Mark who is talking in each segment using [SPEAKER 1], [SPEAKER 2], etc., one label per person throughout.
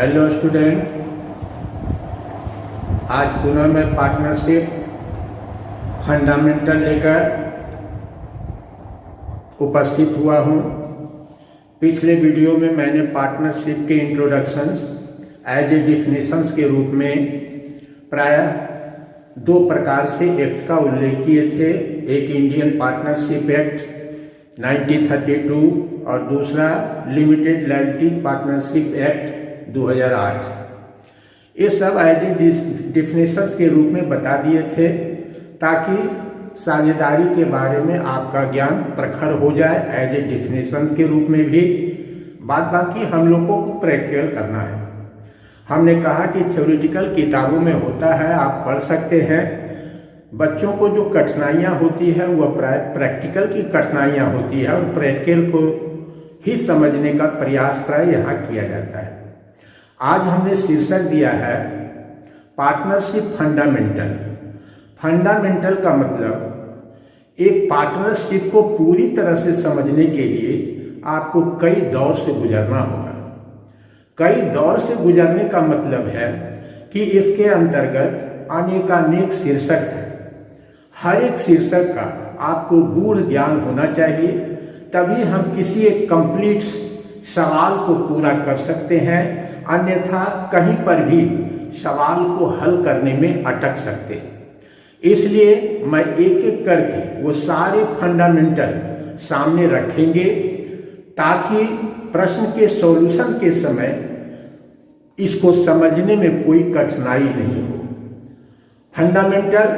[SPEAKER 1] Hello student, आज पुनः मैं पार्टनरशिप फंडामेंटल लेकर उपस्थित हुआ हूँ। पिछले वीडियो में मैंने पार्टनरशिप के इंट्रोडक्शंस एज ए डिफिनेशंस के रूप में प्रायः दो प्रकार से एक्ट का उल्लेख किए थे। एक इंडियन पार्टनरशिप एक्ट 1932 और दूसरा लिमिटेड लायबिलिटी पार्टनरशिप एक्ट 2008। ये सब एज ए डिफिनेशंस के रूप में बता दिए थे ताकि साझेदारी के बारे में आपका ज्ञान प्रखर हो जाए एज ए डिफिनेशंस के रूप में भी। बाकी हम लोगों को प्रैक्टिकल करना है। हमने कहा कि थ्योरेटिकल किताबों में होता है, आप पढ़ सकते हैं। बच्चों को जो कठिनाइयाँ होती है वह प्रैक्टिकल की कठिनाइयाँ होती है और प्रैक्टिकल को ही समझने का प्रयास प्राय यहाँ किया जाता है। आज हमने शीर्षक दिया है पार्टनरशिप फंडामेंटल। फंडामेंटल का मतलब एक पार्टनरशिप को पूरी तरह से समझने के लिए आपको कई दौर से गुजरना होगा। कई दौर से गुजरने का मतलब है कि इसके अंतर्गत अनेकानेक शीर्षक है। हर एक शीर्षक का आपको गूढ़ ज्ञान होना चाहिए, तभी हम किसी एक कंप्लीट सवाल को पूरा कर सकते हैं। अन्यथा कहीं पर भी सवाल को हल करने में अटक सकते हैं। इसलिए मैं एक एक करके वो सारे फंडामेंटल सामने रखेंगे ताकि प्रश्न के सॉल्यूशन के समय इसको समझने में कोई कठिनाई नहीं हो। फंडामेंटल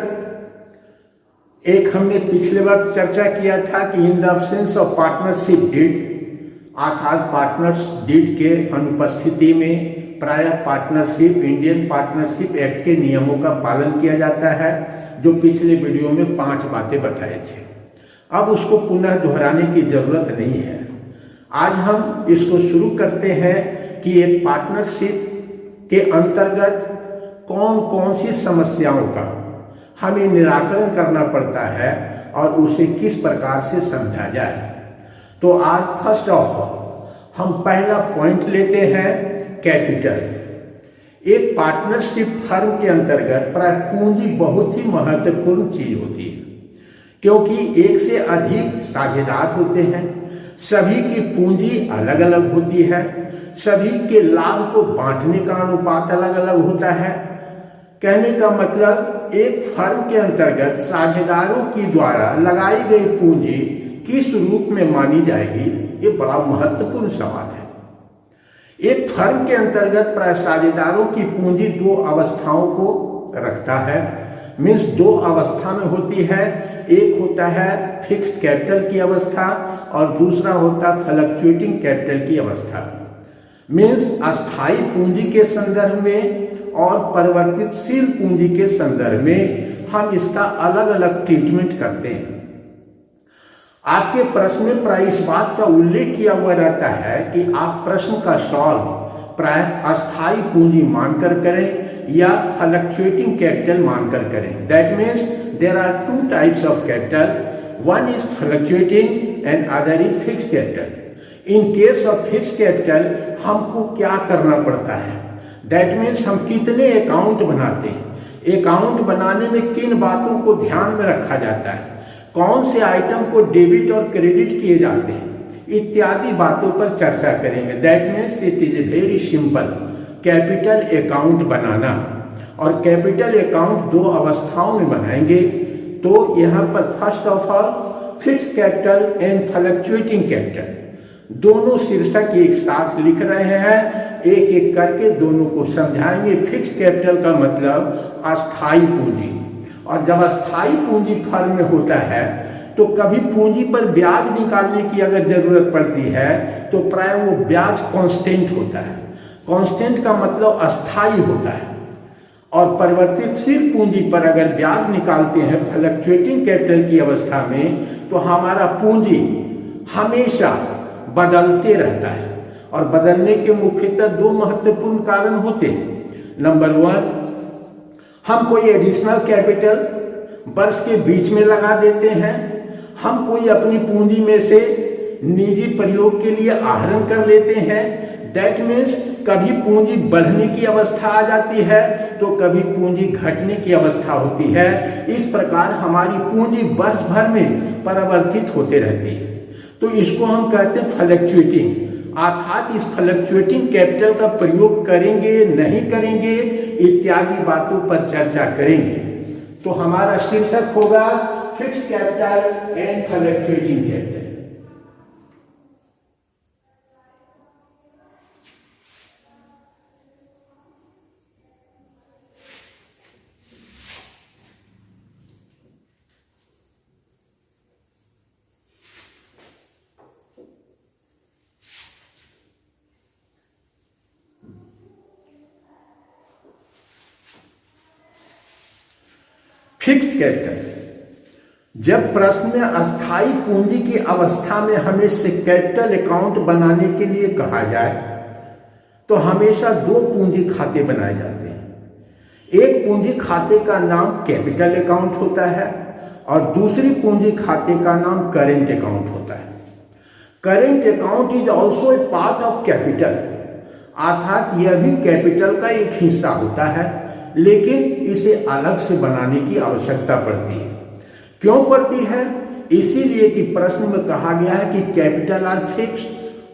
[SPEAKER 1] एक हमने पिछले वक्त चर्चा किया था कि in the absence of partnership deed, अर्थात पार्टनर्स डीड के अनुपस्थिति में प्रायः पार्टनरशिप इंडियन पार्टनरशिप एक्ट के नियमों का पालन किया जाता है, जो पिछले वीडियो में 5 बातें बताए थे। अब उसको पुनः दोहराने की जरूरत नहीं है। आज हम इसको शुरू करते हैं कि एक पार्टनरशिप के अंतर्गत कौन कौन सी समस्याओं का हमें निराकरण करना पड़ता है और उसे किस प्रकार से समझा जाए। तो आज फर्स्ट ऑफ ऑल हम पहला पॉइंट लेते हैं कैपिटल। एक पार्टनरशिप फर्म के अंतर्गत प्राय पूंजी बहुत ही महत्वपूर्ण चीज होती है, क्योंकि एक से अधिक साझेदार होते हैं। सभी की पूंजी अलग अलग होती है, सभी के लाभ को बांटने का अनुपात अलग अलग होता है। कहने का मतलब एक फर्म के अंतर्गत साझेदारों की द्वारा लगाई गई पूंजी किस रूप में मानी जाएगी, ये बड़ा महत्वपूर्ण सवाल है। एक फर्म के अंतर्गत प्राय साझेदारों की पूंजी 2 अवस्थाओं को रखता है। मीन्स 2 अवस्था में होती है। एक होता है फिक्स्ड कैपिटल की अवस्था और दूसरा होता है फ्लक्चुएटिंग कैपिटल की अवस्था। मीन्स अस्थायी पूंजी के संदर्भ में और परिवर्तनशील पूंजी के संदर्भ में हम इसका अलग अलग ट्रीटमेंट करते हैं। आपके प्रश्न में प्राय इस बात का उल्लेख किया हुआ रहता है कि आप प्रश्न का सॉल्व प्राय अस्थायी पूंजी मानकर करें या फ्लक्चुएटिंग कैपिटल मानकर करें। That means there are 2 types of capital, one is fluctuating and other is fixed capital. In case of fixed capital हमको क्या करना पड़ता है, दैट मीन्स हम कितने अकाउंट बनाते हैं, अकाउंट बनाने में किन बातों को ध्यान में रखा जाता है, कौन से आइटम को डेबिट और क्रेडिट किए जाते हैं, इत्यादि बातों पर चर्चा करेंगे। That means it is very simple capital account बनाना। और कैपिटल अकाउंट 2 अवस्थाओं में बनाएंगे। तो यहाँ पर first of all fixed capital and fluctuating capital दोनों शीर्षक एक साथ लिख रहे हैं। एक एक करके दोनों को समझाएंगे। फिक्स्ड कैपिटल का मतलब अस्थायी पूंजी, और जब अस्थायी पूंजी फर्म में होता है तो कभी पूंजी पर ब्याज निकालने की अगर जरूरत पड़ती है तो प्राय वो ब्याज कांस्टेंट होता है। कांस्टेंट का मतलब अस्थायी होता है। और परिवर्तनशील पूंजी पर अगर ब्याज निकालते हैं फ्लक्चुएटिंग कैपिटल की अवस्था में, तो हमारा पूंजी हमेशा बदलते रहता है। और बदलने के मुख्यतः 2 महत्वपूर्ण कारण होते हैं। नंबर 1, हम कोई एडिशनल कैपिटल वर्ष के बीच में लगा देते हैं। हम कोई अपनी पूंजी में से निजी प्रयोग के लिए आहरण कर लेते हैं। दैट मीन्स कभी पूंजी बढ़ने की अवस्था आ जाती है तो कभी पूंजी घटने की अवस्था होती है। इस प्रकार हमारी पूंजी वर्ष भर में परिवर्तित होते रहती है। तो इसको हम कहते हैं फ्लक्चुएटिंग, अर्थात इस फ्लक्चुएटिंग कैपिटल का प्रयोग करेंगे नहीं करेंगे इत्यादि बातों पर चर्चा करेंगे। तो हमारा शीर्षक होगा fixed capital and fluctuating capital. Fixed capital, जब प्रश्न में अस्थाई पूंजी की अवस्था में हमें से कैपिटल अकाउंट बनाने के लिए कहा जाए तो हमेशा दो पूंजी खाते बनाए जाते हैं। एक पूंजी खाते का नाम कैपिटल अकाउंट होता है और दूसरी पूंजी खाते का नाम करेंट अकाउंट होता है। Current account is also a part of capital, अर्थात यह भी कैपिटल का एक हिस्सा होता है, लेकिन इसे अलग से बनाने की आवश्यकता पड़ती है। क्यों पड़ती है? इसीलिए कि प्रश्न में कहा गया है कि कैपिटल आर फिक्स्ड,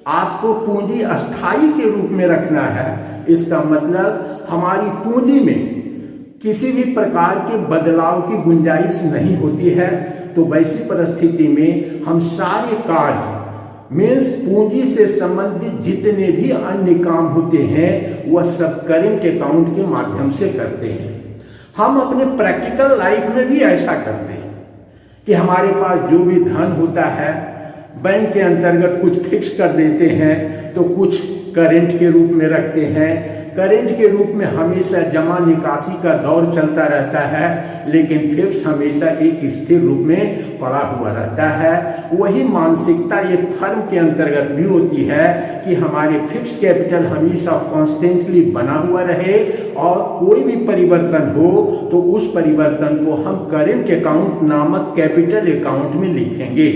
[SPEAKER 1] आपको पूंजी अस्थाई के रूप में रखना है। इसका मतलब हमारी पूंजी में किसी भी प्रकार के बदलाव की गुंजाइश नहीं होती है। तो वैसी परिस्थिति में हम सारे कार्य मीन्स पूंजी से संबंधित जितने भी अन्य काम होते हैं वह सब करेंट अकाउंट के माध्यम से करते हैं। हम अपने प्रैक्टिकल लाइफ में भी ऐसा करते हैं कि हमारे पास जो भी धन होता है बैंक के अंतर्गत कुछ फिक्स कर देते हैं तो कुछ करेंट के रूप में रखते हैं। करेंट के रूप में हमेशा जमा निकासी का दौर चलता रहता है, लेकिन फिक्स हमेशा एक स्थिर रूप में पड़ा हुआ रहता है। वही मानसिकता एक फर्म के अंतर्गत भी होती है कि हमारे फिक्स कैपिटल हमेशा कॉन्स्टेंटली बना हुआ रहे और कोई भी परिवर्तन हो तो उस परिवर्तन को हम करेंट अकाउंट नामक कैपिटल अकाउंट में लिखेंगे।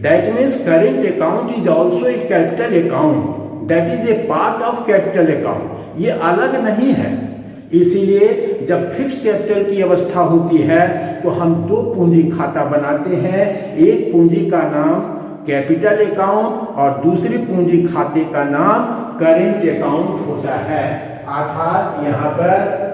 [SPEAKER 1] That means current account is also a capital account, that is a part of capital account, ये अलग नहीं है। इसीलिए जब फिक्स्ड कैपिटल की अवस्था होती है तो हम दो पूंजी खाता बनाते हैं। एक पूंजी का नाम कैपिटल अकाउंट और दूसरी पूंजी खाते का नाम करेंट अकाउंट होता है। अर्थात यहां पर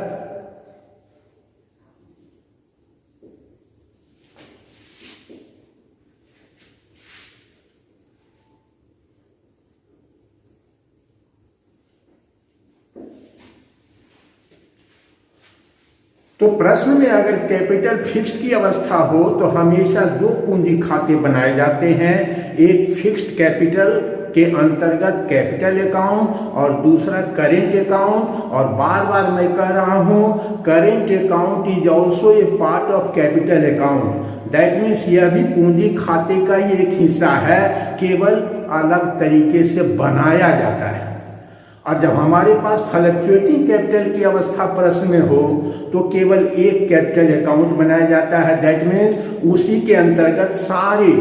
[SPEAKER 1] तो प्रश्न में अगर कैपिटल फिक्स्ड की अवस्था हो तो हमेशा दो पूंजी खाते बनाए जाते हैं। एक फिक्स्ड कैपिटल के अंतर्गत कैपिटल अकाउंट और दूसरा करेंट अकाउंट। और बार बार मैं कह रहा हूं current account is also a part of capital account, that means यह भी पूंजी खाते का ही एक हिस्सा है, केवल अलग तरीके से बनाया जाता है। और जब हमारे पास फ्लक्चुएटिंग कैपिटल की अवस्था प्रश्न में हो तो केवल एक कैपिटल अकाउंट बनाया जाता है। दैट मीन्स उसी के अंतर्गत सारे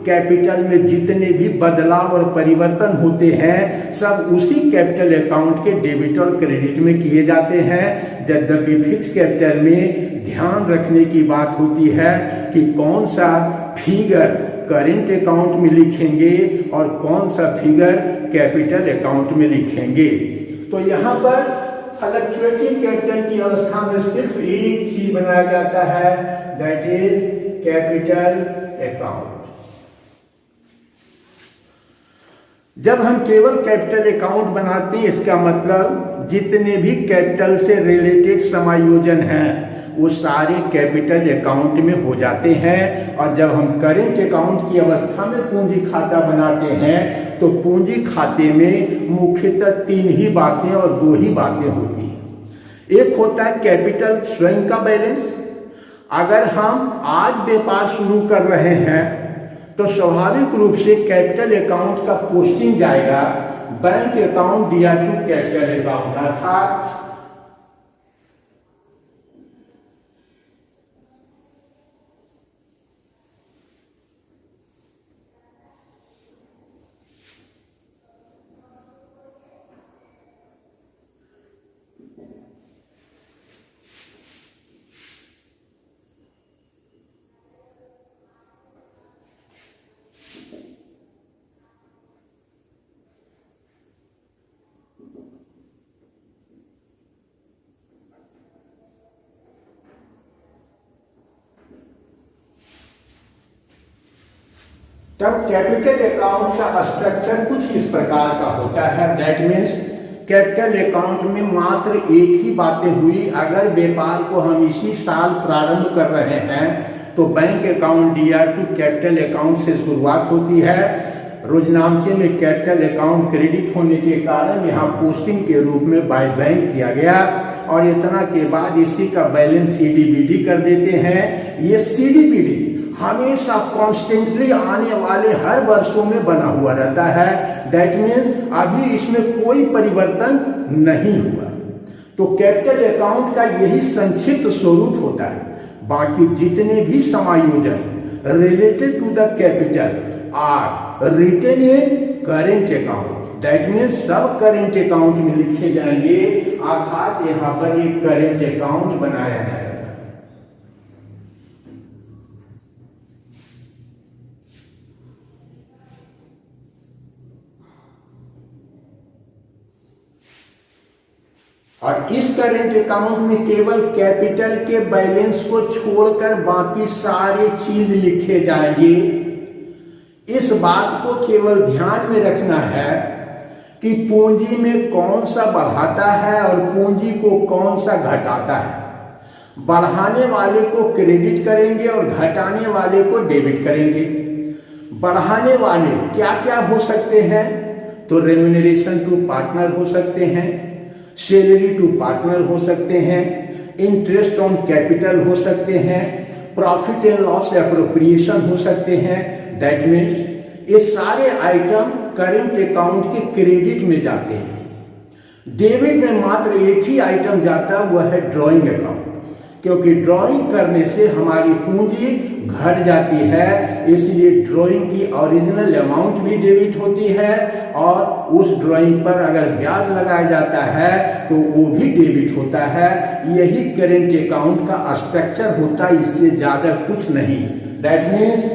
[SPEAKER 1] कैपिटल में जितने भी बदलाव और परिवर्तन होते हैं सब उसी कैपिटल अकाउंट के डेबिट और क्रेडिट में किए जाते हैं। यद्यपि फिक्स कैपिटल में ध्यान रखने की बात होती है कि कौन सा फिगर करेंट अकाउंट में लिखेंगे और कौन सा फिगर कैपिटल अकाउंट में लिखेंगे। तो यहाँ पर फ्लक्चुएटिंग कैपिटल की अवस्था में सिर्फ एक चीज बनाया जाता है, दैट इज कैपिटल अकाउंट। जब हम केवल कैपिटल अकाउंट बनाते हैं इसका मतलब जितने भी कैपिटल से रिलेटेड समायोजन हैं वो सारे कैपिटल अकाउंट में हो जाते हैं। और जब हम करेंट अकाउंट की अवस्था में पूंजी खाता बनाते हैं तो पूंजी खाते में मुख्यतः तीन ही बातें और दो ही बातें होती हैं। एक होता है कैपिटल स्वयं का बैलेंस। अगर हम आज व्यापार शुरू कर रहे हैं तो स्वाभाविक रूप से कैपिटल अकाउंट का पोस्टिंग जाएगा बैंक अकाउंट दिया टू कैपिटल अकाउंट, अर्थात तब कैपिटल अकाउंट का स्ट्रक्चर कुछ इस प्रकार का होता है। दैट मीन्स कैपिटल अकाउंट में मात्र एक ही बातें हुई, अगर व्यापार को हम इसी साल प्रारंभ कर रहे हैं तो बैंक अकाउंट दिया टू कैपिटल अकाउंट से शुरुआत होती है। रोजनामचे में कैपिटल अकाउंट क्रेडिट होने के कारण यहाँ पोस्टिंग के रूप में बाय बैंक किया गया और इतना के बाद इसी का बैलेंस सीडीबीडी कर देते हैं। ये सीडीबीडी हमेशा कॉन्स्टेंटली आने वाले हर वर्षों में बना हुआ रहता है। दैट मीन्स अभी इसमें कोई परिवर्तन नहीं हुआ। तो कैपिटल अकाउंट का यही संक्षिप्त स्वरूप होता है। बाकी जितने भी समायोजन related to the capital are written in current account. That means सब करेंट अकाउंट में लिखे जाएंगे, अर्थात यहाँ पर एक करेंट अकाउंट बनाया जाएगा। और इस करेंट अकाउंट में केवल कैपिटल के बैलेंस को छोड़कर बाकी सारे चीज लिखे जाएंगे। इस बात को केवल ध्यान में रखना है कि पूंजी में कौन सा बढ़ाता है और पूंजी को कौन सा घटाता है। बढ़ाने वाले को क्रेडिट करेंगे और घटाने वाले को डेबिट करेंगे। बढ़ाने वाले क्या क्या हो सकते हैं, तो रेम्यूनरेशन टू पार्टनर हो सकते हैं, सैलरी टू पार्टनर हो सकते हैं, इंटरेस्ट ऑन कैपिटल हो सकते हैं, प्रॉफिट एंड लॉस एप्रोप्रिएशन हो सकते हैं। दैट मीन्स ये सारे आइटम करेंट अकाउंट के क्रेडिट में जाते हैं। डेबिट में मात्र एक ही आइटम जाता है, वह है ड्राइंग अकाउंट, क्योंकि ड्राइंग करने से हमारी पूंजी घट जाती है, इसलिए ड्राइंग की ओरिजिनल अमाउंट भी डेबिट होती है और उस ड्राइंग पर अगर ब्याज लगाया जाता है तो वो भी डेबिट होता है। यही करेंट अकाउंट का स्ट्रक्चर होता है, इससे ज्यादा कुछ नहीं। दैट मीन्स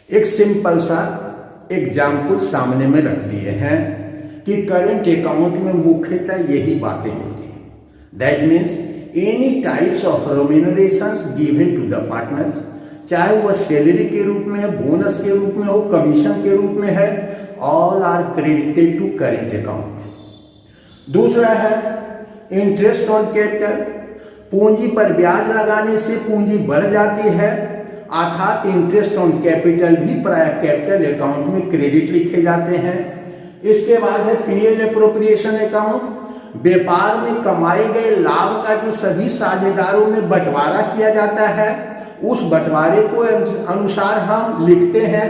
[SPEAKER 1] एक सिंपल सा एग्जाम्पल सामने में रख दिए हैं कि करेंट अकाउंट में मुख्यतः यही बातें होती हैं। That means any types of remunerations given to the partners, चाहे वह सैलरी के रूप में है, बोनस के रूप में हो, कमीशन के रूप में है, all are credited to current account. दूसरा है इंटरेस्ट ऑन कैपिटल, पूंजी पर ब्याज लगाने से पूंजी बढ़ जाती है, अर्थात इंटरेस्ट ऑन कैपिटल भी प्राय कैपिटल अकाउंट में क्रेडिट लिखे जाते हैं। इसके बाद है पीएल एप्रोप्रिएशन अकाउंट, व्यापार में कमाए गए लाभ का जो सभी साझेदारों में बंटवारा किया जाता है, उस बंटवारे को अनुसार हम लिखते हैं।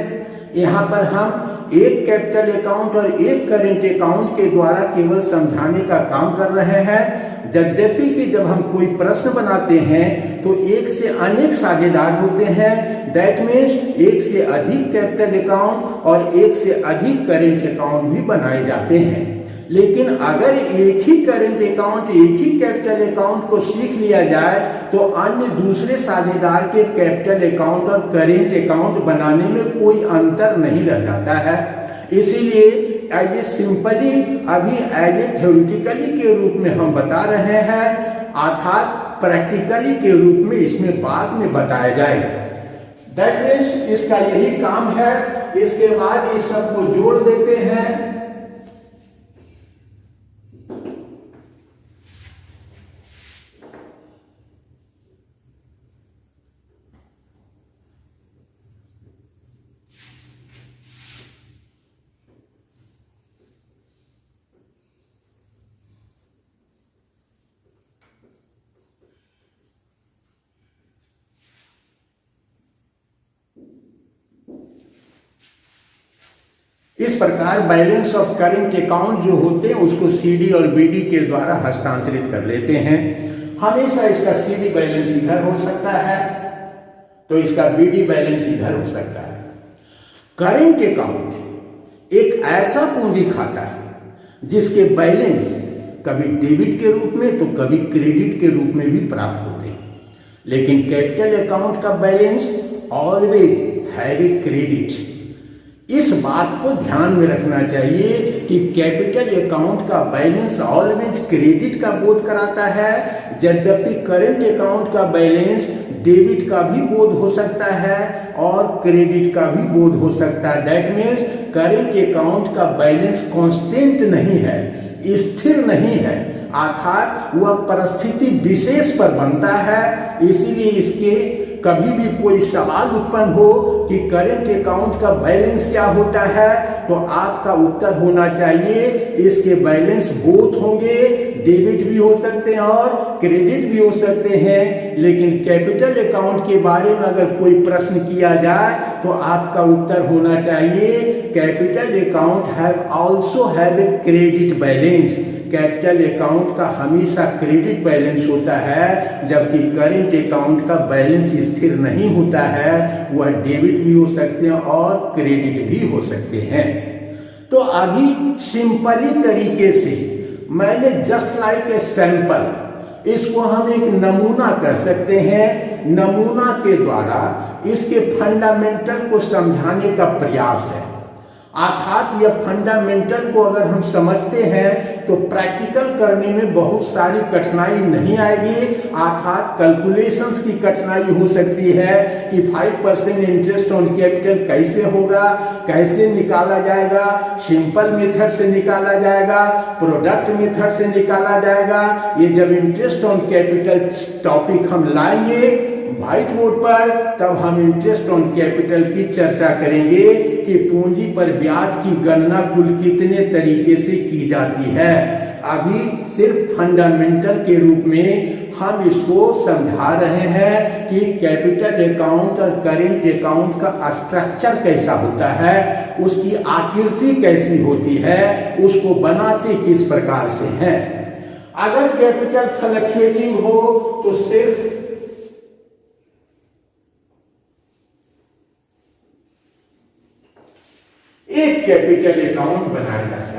[SPEAKER 1] यहाँ पर हम एक कैपिटल अकाउंट और एक करेंट अकाउंट के द्वारा केवल समझाने का काम कर रहे हैं। यद्यपि कि जब हम कोई प्रश्न बनाते हैं तो एक से अनेक साझेदार होते हैं। दैट मीन्स एक से अधिक कैपिटल अकाउंट और एक से अधिक करेंट अकाउंट भी बनाए जाते हैं। लेकिन अगर एक ही करेंट अकाउंट, एक ही कैपिटल अकाउंट को सीख लिया जाए तो अन्य दूसरे साझेदार के कैपिटल अकाउंट और करेंट अकाउंट बनाने में कोई अंतर नहीं रह जाता है। इसीलिए ये सिंपली अभी एज ए थ्योरेटिकली के रूप में हम बता रहे हैं, अर्थात प्रैक्टिकली के रूप में इसमें बाद में बताया जाएगा। दैट मीन्स इसका यही काम है। इसके बाद इस सब को जोड़ देते हैं। इस प्रकार बैलेंस ऑफ करंट अकाउंट जो होते हैं उसको सीडी और बीडी के द्वारा हस्तांतरित कर लेते हैं। हमेशा इसका सीडी बैलेंस इधर हो सकता है तो इसका बीडी बैलेंस इधर हो सकता है। करंट अकाउंट एक ऐसा पूंजी खाता है जिसके बैलेंस कभी डेबिट के रूप में तो कभी क्रेडिट के रूप में भी प्राप्त होते हैं, लेकिन कैपिटल अकाउंट का balance always have a credit. इस बात को ध्यान में रखना चाहिए कि कैपिटल अकाउंट का बैलेंस ऑलवेज क्रेडिट का बोध कराता है, यद्यपि करंट अकाउंट का बैलेंस डेबिट का भी बोध हो सकता है और क्रेडिट का भी बोध हो सकता है। दैट मीन्स करंट अकाउंट का बैलेंस कांस्टेंट नहीं है, स्थिर नहीं है, अर्थात वह परिस्थिति विशेष पर बनता है। इसीलिए इसके कभी भी कोई सवाल उत्पन्न हो कि करंट अकाउंट का बैलेंस क्या होता है तो आपका उत्तर होना चाहिए इसके बैलेंस बोथ होंगे, डेबिट भी हो सकते हैं और क्रेडिट भी हो सकते हैं। लेकिन कैपिटल अकाउंट के बारे में अगर कोई प्रश्न किया जाए तो आपका उत्तर होना चाहिए capital account have also have a credit balance. Capital account का हमेशा क्रेडिट बैलेंस होता है, जबकि करंट अकाउंट का बैलेंस स्थिर नहीं होता है, वह डेबिट भी हो सकते हैं और क्रेडिट भी हो सकते हैं। तो अभी सिंपली तरीके से मैंने जस्ट लाइक ए सैंपल, इसको हम एक नमूना कह सकते हैं, नमूना के द्वारा इसके फंडामेंटल को समझाने का प्रयास है। अर्थात यह फंडामेंटल को अगर हम समझते हैं तो प्रैक्टिकल करने में बहुत सारी कठिनाई नहीं आएगी। अर्थात कैलकुलेशंस की कठिनाई हो सकती है कि 5% इंटरेस्ट ऑन कैपिटल कैसे होगा, कैसे निकाला जाएगा, सिंपल मेथड से निकाला जाएगा, प्रोडक्ट मेथड से निकाला जाएगा। ये जब इंटरेस्ट ऑन कैपिटल टॉपिक हम लाएंगे व्हाइट बोर्ड पर, तब हम इंटरेस्ट ऑन कैपिटल की चर्चा करेंगे कि पूंजी पर ब्याज की गणना कुल कितने तरीके से की जाती है। अभी सिर्फ फंडामेंटल के रूप में हम इसको समझा रहे हैं कि कैपिटल अकाउंट और करेंट अकाउंट का स्ट्रक्चर कैसा होता है, उसकी आकृति कैसी होती है, उसको बनाते किस प्रकार से हैं। अगर कैपिटल फ्लक्चुएटिंग हो तो सिर्फ एक कैपिटल अकाउंट बनाया जाता है।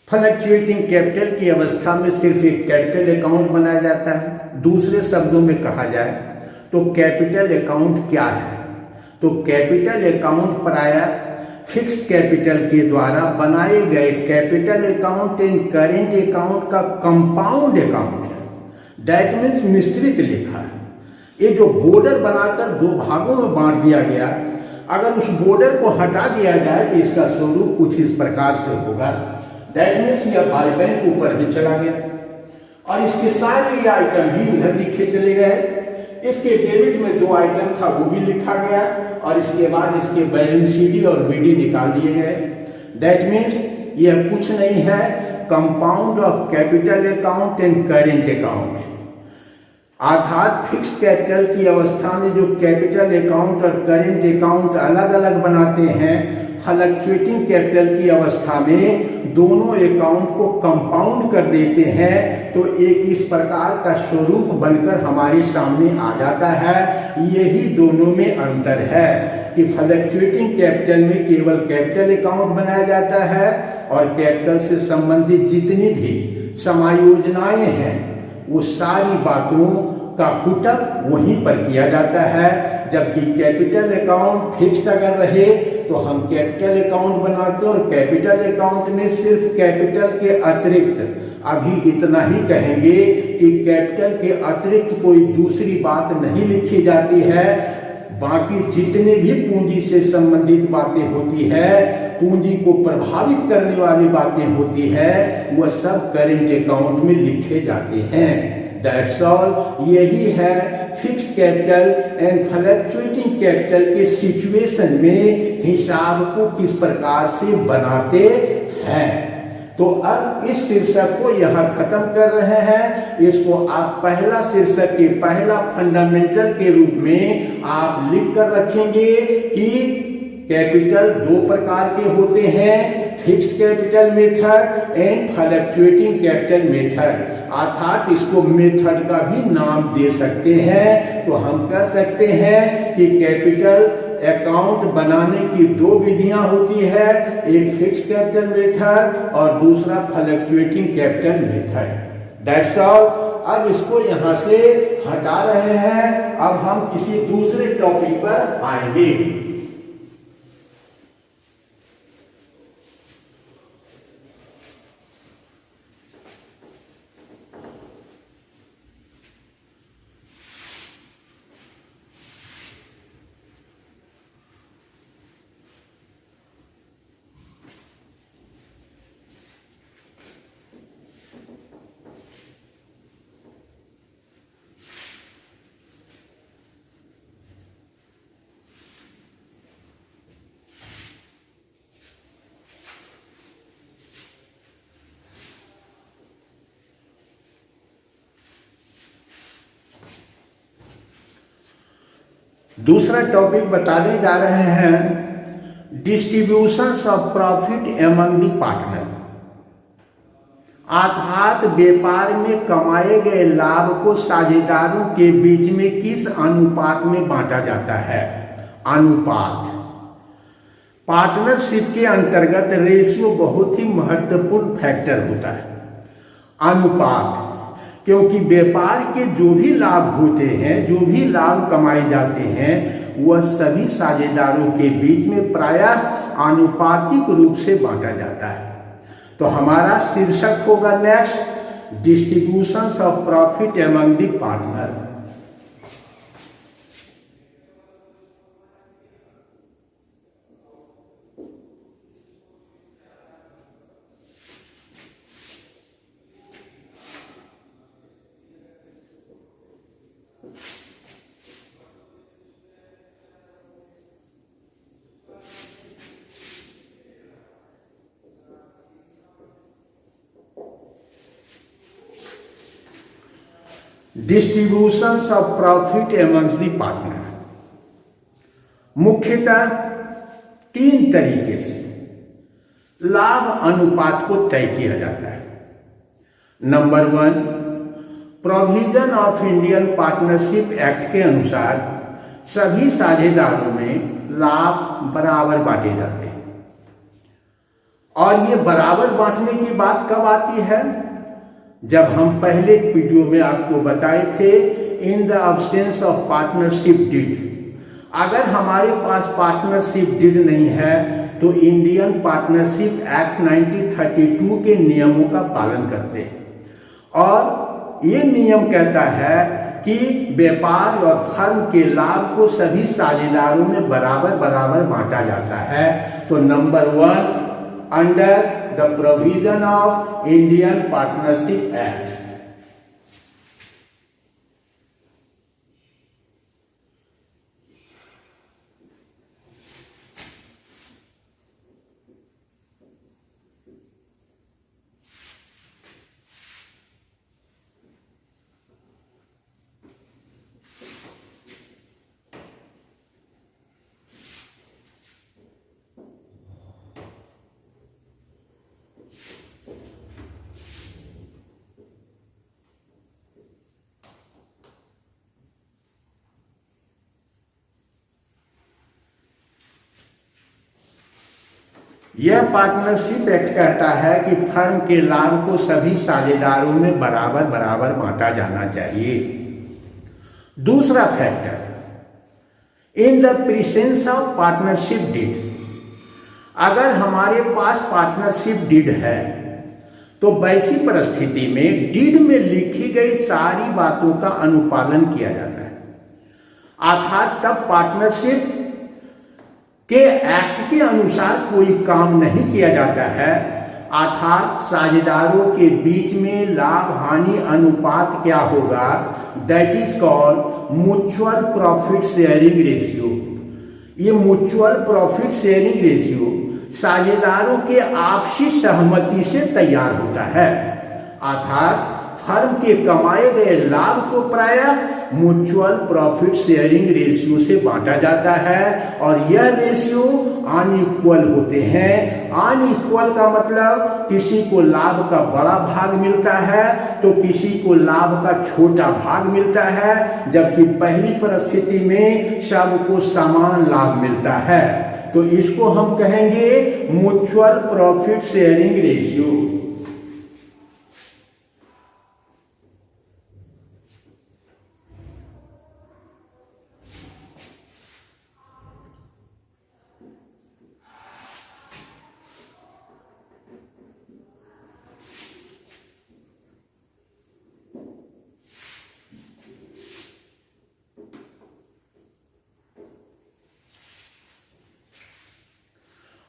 [SPEAKER 1] फ्लक्चुएटिंग कैपिटल की अवस्था में सिर्फ एक कैपिटल अकाउंट बनाया जाता है। दूसरे शब्दों में कहा जाए तो कैपिटल अकाउंट क्या है, तो कैपिटल अकाउंट प्रायः फिक्स्ड कैपिटल के द्वारा बनाए गए capital account and current account का कंपाउंड अकाउंट है। दैट मीन्स मिश्रित लेखा है। ये जो बॉर्डर बनाकर दो भागों में बांट दिया गया, अगर उस बॉर्डर को हटा दिया जाए तो इसका स्वरूप कुछ इस प्रकार से होगा। दैट मीन्स यह बाई बैंक ऊपर भी चला गया और इसके सारे आइटम भी उधर लिखे चले गए। इसके डेबिट में 2 आइटम था वो भी लिखा गया और इसके बाद इसके बैलेंस सीडी और बीडी निकाल दिए गए। दैट मीन्स यह कुछ नहीं है, compound of capital account and current account. अर्थात फिक्स कैपिटल की अवस्था में जो कैपिटल अकाउंट और करेंट अकाउंट अलग अलग बनाते हैं, फ्लक्चुएटिंग कैपिटल की अवस्था में दोनों अकाउंट को कंपाउंड कर देते हैं तो एक इस प्रकार का स्वरूप बनकर हमारे सामने आ जाता है। यही दोनों में अंतर है कि फ्लक्चुएटिंग कैपिटल में केवल कैपिटल अकाउंट बनाया जाता है और कैपिटल से संबंधित जितनी भी समायोजनाएं हैं वो सारी बातों का पुटअप वहीं पर किया जाता है। जबकि कैपिटल अकाउंट फिक्स्ड अगर रहे तो हम कैपिटल अकाउंट बनाते हैं और कैपिटल अकाउंट में सिर्फ कैपिटल के अतिरिक्त, अभी इतना ही कहेंगे कि कैपिटल के अतिरिक्त कोई दूसरी बात नहीं लिखी जाती है। बाकी जितने भी पूंजी से संबंधित बातें होती है, पूंजी को प्रभावित करने वाली बातें होती है, वह सब करेंट अकाउंट में लिखे जाते हैं। That's all. यही है fixed capital and fluctuating capital के सिचुएशन में हिसाब को किस प्रकार से बनाते हैं। तो अब इस शीर्षक को यहाँ खत्म कर रहे हैं। इसको आप पहला शीर्षक के पहला फंडामेंटल के रूप में आप लिख कर रखेंगे कि कैपिटल दो प्रकार के होते हैं, fixed capital method and fluctuating capital method. अर्थात इसको मेथड का भी नाम दे सकते हैं। तो हम कह सकते हैं कि कैपिटल अकाउंट बनाने की दो विधियां होती है, एक फिक्स्ड कैपिटल मेथड और दूसरा fluctuating capital method. That's all. अब इसको यहां से हटा रहे हैं। अब हम किसी दूसरे टॉपिक पर आएंगे। दूसरा टॉपिक बताने जा रहे हैं distributions of profit among the partner. अर्थात व्यापार में कमाए गए लाभ को साझेदारों के बीच में किस अनुपात में बांटा जाता है। अनुपात। पार्टनरशिप के अंतर्गत रेशियो बहुत ही महत्वपूर्ण फैक्टर होता है। अनुपात, क्योंकि व्यापार के जो भी लाभ होते हैं, जो भी लाभ कमाए जाते हैं, वह सभी साझेदारों के बीच में प्रायः आनुपातिक रूप से बांटा जाता है। तो हमारा शीर्षक होगा next distributions of profit among the partner. Distributions of profit amongst the partner मुख्यतः तीन तरीके से लाभ अनुपात को तय किया जाता है। Number 1, provision of Indian partnership act के अनुसार सभी साझेदारों में लाभ बराबर बांटे जाते हैं। और ये बराबर बांटने की बात कब आती है? जब हम पहले वीडियो में आपको बताए थे in the absence of partnership deed. अगर हमारे पास पार्टनरशिप डीड नहीं है तो इंडियन पार्टनरशिप एक्ट 1932 के नियमों का पालन करते हैं। और ये नियम कहता है कि व्यापार और फर्म के लाभ को सभी साझेदारों में बराबर बराबर बांटा जाता है। तो number 1, under the provision of Indian Partnership Act. यह पार्टनरशिप एक्ट कहता है कि फर्म के लाभ को सभी साझेदारों में बराबर बराबर बांटा जाना चाहिए। दूसरा factor, in the presence of partnership deed, अगर हमारे पास पार्टनरशिप डीड है तो वैसी परिस्थिति में डीड में लिखी गई सारी बातों का अनुपालन किया जाता है। अर्थात तब पार्टनरशिप के एक्ट के अनुसार कोई काम नहीं किया जाता है। अर्थात साझेदारों के बीच में लाभ हानि अनुपात क्या होगा, that is called mutual profit sharing ratio. ये म्यूचुअल प्रॉफिट शेयरिंग रेशियो साझेदारों के आपसी सहमति से तैयार होता है। अर्थात फर्म के कमाए गए लाभ को प्रायः म्यूचुअल प्रॉफिट शेयरिंग रेशियो से बांटा जाता है और यह रेशियो अनइक्वल होते हैं। अनइक्वल का मतलब किसी को लाभ का बड़ा भाग मिलता है तो किसी को लाभ का छोटा भाग मिलता है, जबकि पहली परिस्थिति में सबको समान लाभ मिलता है। तो इसको हम कहेंगे mutual profit sharing ratio.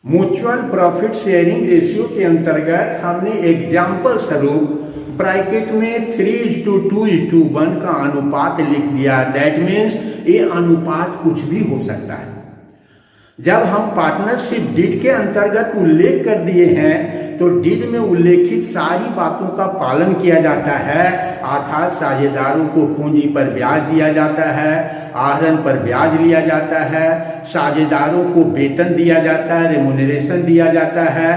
[SPEAKER 1] Mutual profit sharing ratio के अंतर्गत हमने एग्जाम्पल स्वरूप ब्रैकेट में 3:2:1 का अनुपात लिख दिया। दैट मीन्स ये अनुपात कुछ भी हो सकता है। जब हम पार्टनरशिप डीड के अंतर्गत उल्लेख कर दिए हैं तो डीड में उल्लेखित सारी बातों का पालन किया जाता है। अर्थात साझेदारों को पूंजी पर ब्याज दिया जाता है, आहरण पर ब्याज लिया जाता है, साझेदारों को वेतन दिया जाता है, रेम्यूनरेशन दिया जाता है।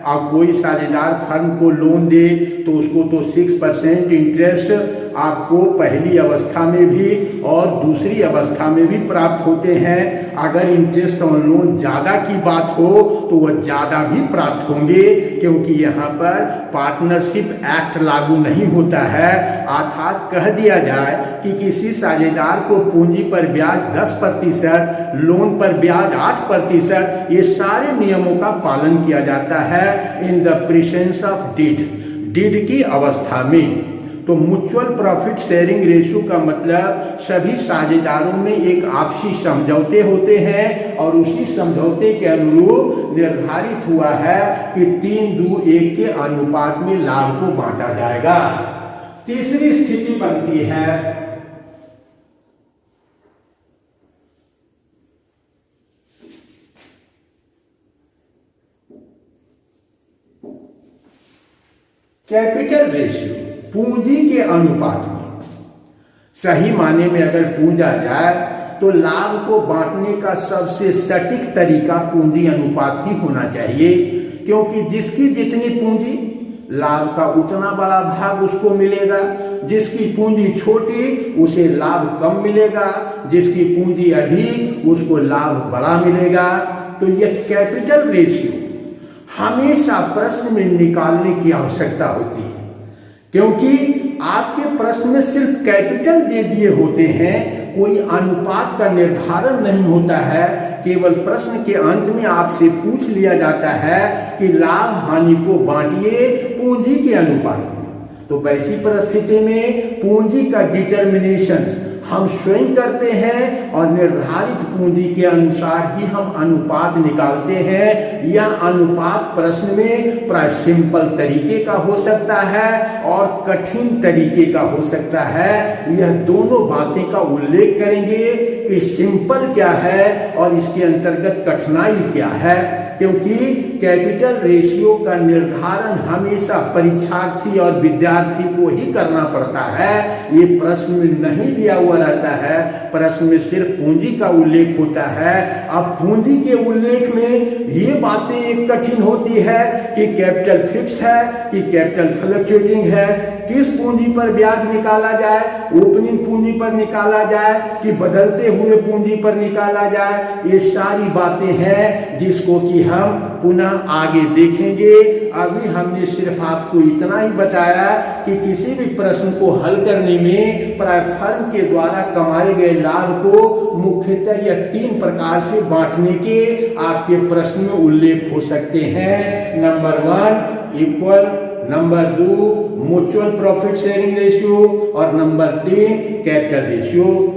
[SPEAKER 1] अब कोई साझेदार फर्म को लोन दे तो उसको तो 6% इंटरेस्ट आपको पहली अवस्था में भी और दूसरी अवस्था में भी प्राप्त होते हैं। अगर इंटरेस्ट ऑन लोन ज़्यादा की बात हो तो वह ज़्यादा भी प्राप्त होंगे, क्योंकि यहाँ पर पार्टनरशिप एक्ट लागू नहीं होता है। अर्थात कह दिया जाए कि किसी साझेदार को पूंजी पर ब्याज 10%, लोन पर ब्याज 8%, ये सारे नियमों का पालन किया जाता है in the presence of deed की अवस्था में। तो म्यूचुअल प्रॉफिट शेयरिंग रेशियो का मतलब सभी साझेदारों में एक आपसी समझौते होते हैं और उसी समझौते के अनुरूप निर्धारित हुआ है कि 3:1 के अनुपात में लाभ को बांटा जाएगा। तीसरी स्थिति बनती है कैपिटल रेशियो, पूंजी के अनुपात में। सही माने में अगर पूंजा जाए तो लाभ को बांटने का सबसे सटीक तरीका पूंजी अनुपात ही होना चाहिए, क्योंकि जिसकी जितनी पूंजी लाभ का उतना बड़ा भाग उसको मिलेगा, जिसकी पूंजी छोटी उसे लाभ कम मिलेगा, जिसकी पूंजी अधिक उसको लाभ बड़ा मिलेगा। तो यह कैपिटल रेशियो हमेशा प्रश्न में निकालने की आवश्यकता होती है, क्योंकि आपके प्रश्न में सिर्फ कैपिटल दे दिए होते हैं, कोई अनुपात का निर्धारण नहीं होता है। केवल प्रश्न के अंत में आपसे पूछ लिया जाता है कि लाभ हानि को बांटिए पूंजी के अनुपात में। तो वैसी परिस्थिति में पूंजी का डिटर्मिनेशन हम स्वयं करते हैं और निर्धारित पूंजी के अनुसार ही हम अनुपात निकालते हैं। यह अनुपात प्रश्न में प्राय सिंपल तरीके का हो सकता है और कठिन तरीके का हो सकता है। यह दोनों बातें का उल्लेख करेंगे कि सिंपल क्या है और इसके अंतर्गत कठिनाई क्या है, क्योंकि कैपिटल रेशियो का निर्धारण हमेशा परीक्षार्थी और विद्यार्थी को ही करना पड़ता है। ये प्रश्न में नहीं दिया हुआ रहता है, प्रश्न में सिर्फ पूंजी का उल्लेख होता है। अब पूंजी के उल्लेख में ये बातें एक कठिन होती है कि कैपिटल फिक्स है कि कैपिटल फ्लक्चुएटिंग है, किस पूंजी पर ब्याज निकाला जाए, ओपनिंग पूंजी पर निकाला जाए कि बदलते हुए पूंजी पर निकाला जाए। ये सारी बातें हैं जिसको कि हम पुनः आगे देखेंगे। अभी हमने सिर्फ आपको इतना ही बताया कि किसी भी प्रश्न को हल करने में फर्म के द्वारा कमाए गए लाभ को मुख्यतः यह 3 प्रकार से बांटने के आपके प्रश्न में उल्लेख हो सकते हैं। Number 1 equal, number 2 mutual profit sharing ratio और नंबर 3 कैपिटल रेशियो।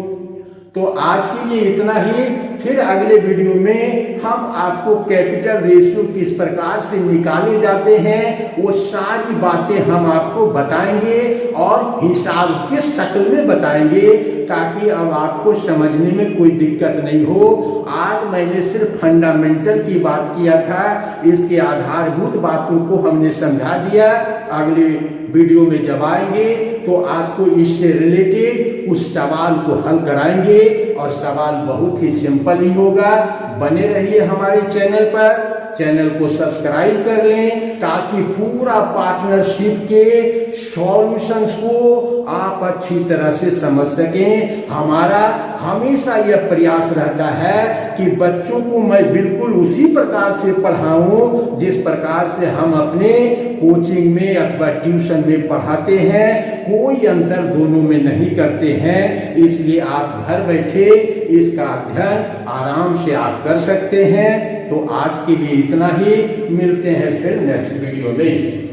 [SPEAKER 1] तो आज के लिए इतना ही। फिर अगले वीडियो में हम आपको कैपिटल रेशियो किस प्रकार से निकाले जाते हैं वो सारी बातें हम आपको बताएंगे और हिसाब के शक्ल में बताएंगे, ताकि अब आपको समझने में कोई दिक्कत नहीं हो। आज मैंने सिर्फ फंडामेंटल की बात किया था, इसके आधारभूत बातों को हमने समझा दिया। अगले वीडियो में जब आएंगे तो आपको इससे रिलेटेड उस सवाल को हल कराएंगे और सवाल बहुत ही सिंपल ही होगा। बने रहिए हमारे चैनल पर, चैनल को सब्सक्राइब कर लें ताकि पूरा पार्टनरशिप के सॉल्यूशंस को आप अच्छी तरह से समझ सकें। हमारा हमेशा यह प्रयास रहता है कि बच्चों को मैं बिल्कुल उसी प्रकार से पढ़ाऊं जिस प्रकार से हम अपने कोचिंग में अथवा ट्यूशन में पढ़ाते हैं। कोई अंतर दोनों में नहीं करते हैं, इसलिए आप घर बैठे इसका अध्ययन आराम से आप कर सकते हैं। तो आज के लिए इतना ही, मिलते हैं फिर नेक्स्ट वीडियो में।